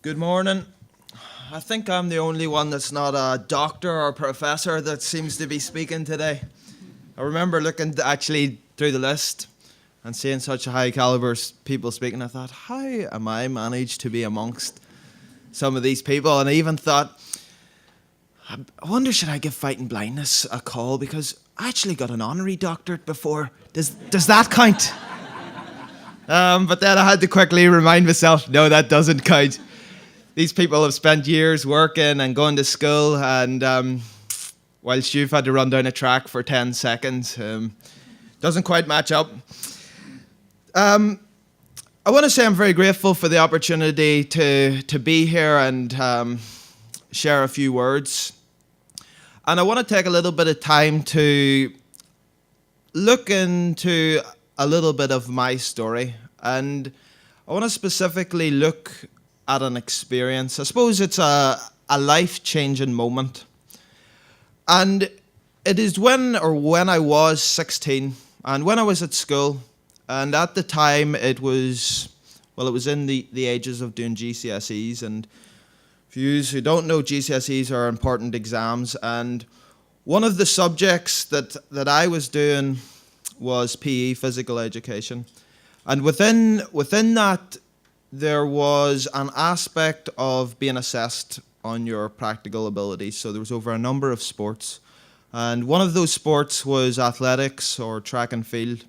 Good morning. I think I'm the only one that's not a doctor or professor that seems to be speaking today. I remember looking actually through the list and seeing such high caliber people speaking. I thought, how am I managed to be amongst some of these people? And I even thought, I wonder should I give Fighting Blindness a call, because I actually got an honorary doctorate before. Does that count? But then I had to quickly remind myself, no, that doesn't count. These people have spent years working and going to school, and whilst you've had to run down a track for 10 seconds, doesn't quite match up. I want to say I'm very grateful for the opportunity to be here and share a few words. And I want to take a little bit of time to look into a little bit of my story. And I want to specifically look at an experience. I suppose it's a life-changing moment. And it is when I was 16 and when I was at school. And at the time it was in the ages of doing GCSEs. And for you who don't know, GCSEs are important exams. And one of the subjects that I was doing was PE, physical education. And within that, there was an aspect of being assessed on your practical abilities. So there was over a number of sports. And one of those sports was athletics or track and field.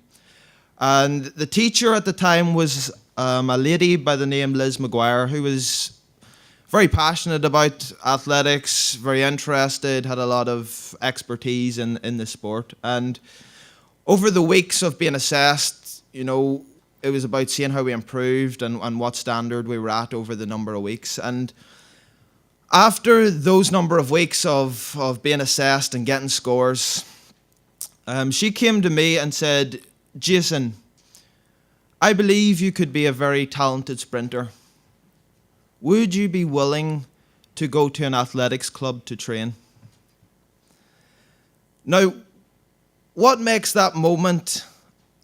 And the teacher at the time was a lady by the name Liz McGuire, who was very passionate about athletics, very interested, had a lot of expertise in the sport. And over the weeks of being assessed, it was about seeing how we improved and what standard we were at over the number of weeks. And after those number of weeks of being assessed and getting scores, she came to me and said, "Jason, I believe you could be a very talented sprinter. Would you be willing to go to an athletics club to train?" Now, what makes that moment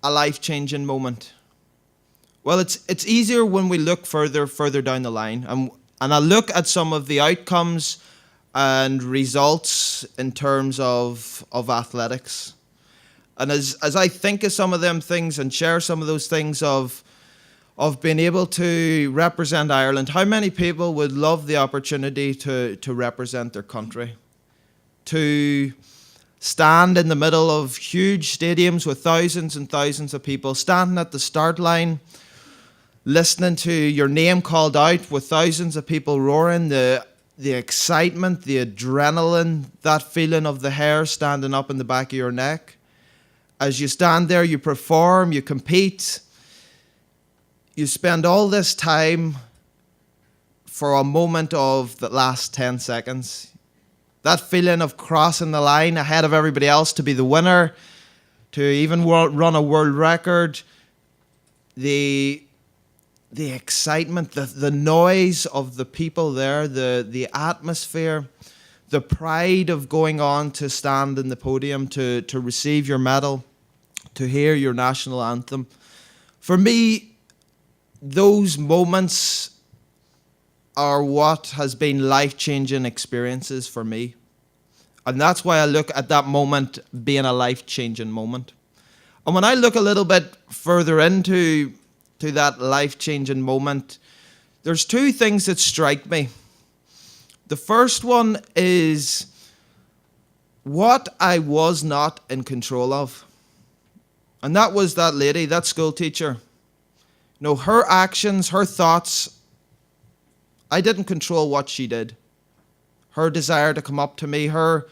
a life-changing moment? Well, it's easier when we look further down the line, and I look at some of the outcomes and results in terms of athletics. And as I think of some of them things and share some of those things of being able to represent Ireland, how many people would love the opportunity to represent their country? To stand in the middle of huge stadiums with thousands and thousands of people, standing at the start line, listening to your name called out with thousands of people roaring, the excitement, the adrenaline, that feeling of the hair standing up in the back of your neck. As you stand there, you perform, you compete, you spend all this time for a moment of the last 10 seconds. That feeling of crossing the line ahead of everybody else to be the winner, to even run a world record, the excitement, the noise of the people there, the atmosphere, the pride of going on to stand in the podium, to receive your medal, to hear your national anthem. For me, those moments are what has been life-changing experiences for me. And that's why I look at that moment being a life-changing moment. And when I look a little bit further into that life-changing moment, there's two things that strike me. The first one is what I was not in control of. And that was that lady, that school teacher. Her actions, her thoughts, I didn't control what she did. Her desire to come up to me, her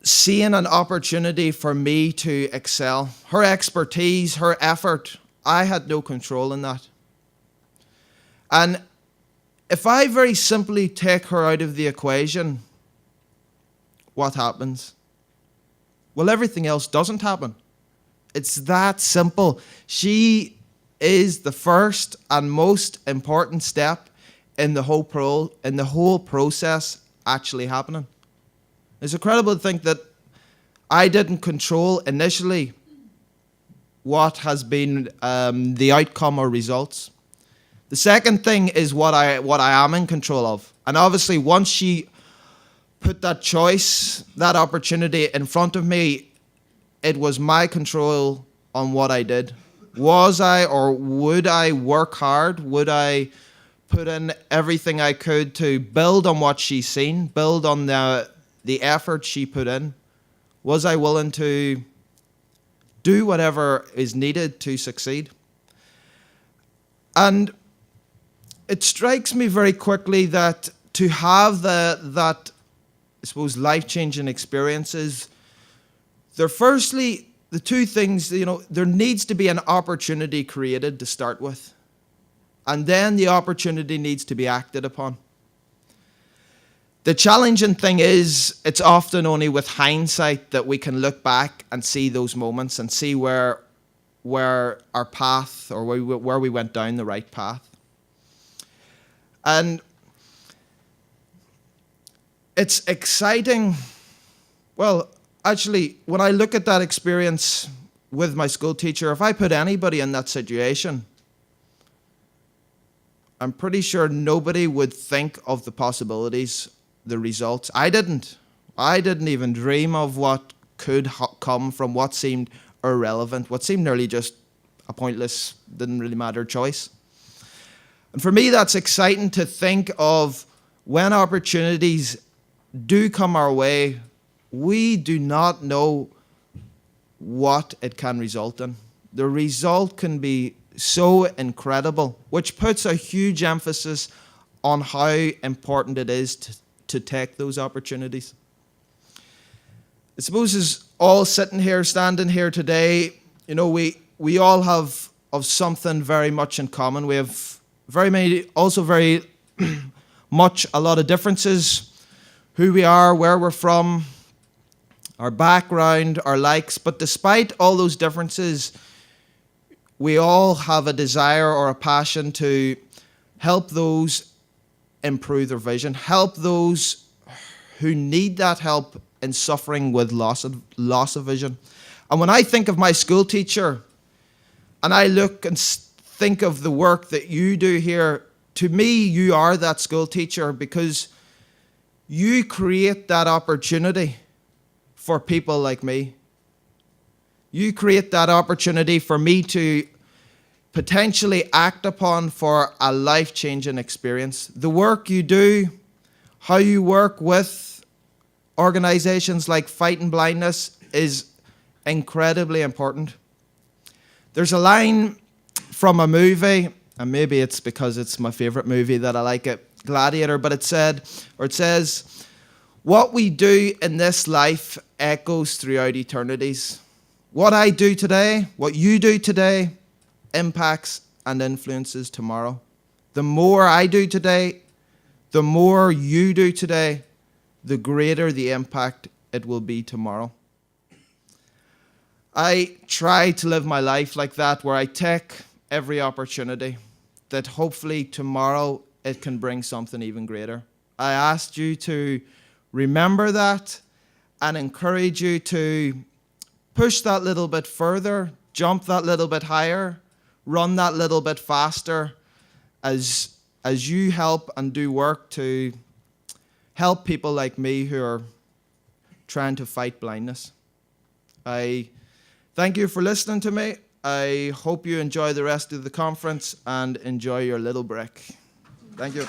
seeing an opportunity for me to excel, her expertise, her effort, I had no control in that. And if I very simply take her out of the equation, what happens? Well, everything else doesn't happen. It's that simple. She is the first and most important step in the whole process actually happening. It's incredible to think that I didn't control initially what has been the outcome or results. The second thing is what I am in control of. And obviously, once she put that choice, that opportunity in front of me, it was my control on what I did. Was I, or would I work hard? Would I put in everything I could to build on what she's seen, build on the effort she put in? Was I willing to do whatever is needed to succeed? And it strikes me very quickly that to have that, I suppose, life-changing experiences, firstly, the two things, there needs to be an opportunity created to start with. And then the opportunity needs to be acted upon. The challenging thing is, it's often only with hindsight that we can look back and see those moments and see where our path, or where we went down the right path. And it's exciting. Well, actually, when I look at that experience with my school teacher, if I put anybody in that situation, I'm pretty sure nobody would think of the possibilities, the results. I didn't even dream of what could come from what seemed irrelevant, what seemed nearly just a pointless, didn't really matter choice. And for me, that's exciting to think of when opportunities do come our way, we do not know what it can result in. The result can be so incredible, which puts a huge emphasis on how important it is to take those opportunities. I suppose as all standing here today, we all have of something very much in common. We have very much a lot of differences, who we are, where we're from, our background, our likes. But despite all those differences, we all have a desire or a passion to help those improve their vision, help those who need that help in suffering with loss of vision. And when I think of my school teacher, and I look and think of the work that you do here, to me, you are that school teacher, because you create that opportunity for people like me. You create that opportunity for me to potentially act upon for a life-changing experience. The work you do, how you work with organizations like Fighting Blindness is incredibly important. There's a line from a movie, and maybe it's because it's my favorite movie that I like it, Gladiator, but it says, what we do in this life echoes throughout eternities. What I do today, what you do today, impacts and influences tomorrow. The more I do today, the more you do today, the greater the impact it will be tomorrow. I try to live my life like that, where I take every opportunity, that hopefully tomorrow it can bring something even greater. I asked you to remember that and encourage you to push that little bit further, jump that little bit higher, run that little bit faster as you help and do work to help people like me who are trying to fight blindness. I thank you for listening to me. I hope you enjoy the rest of the conference and enjoy your little break. Thank you.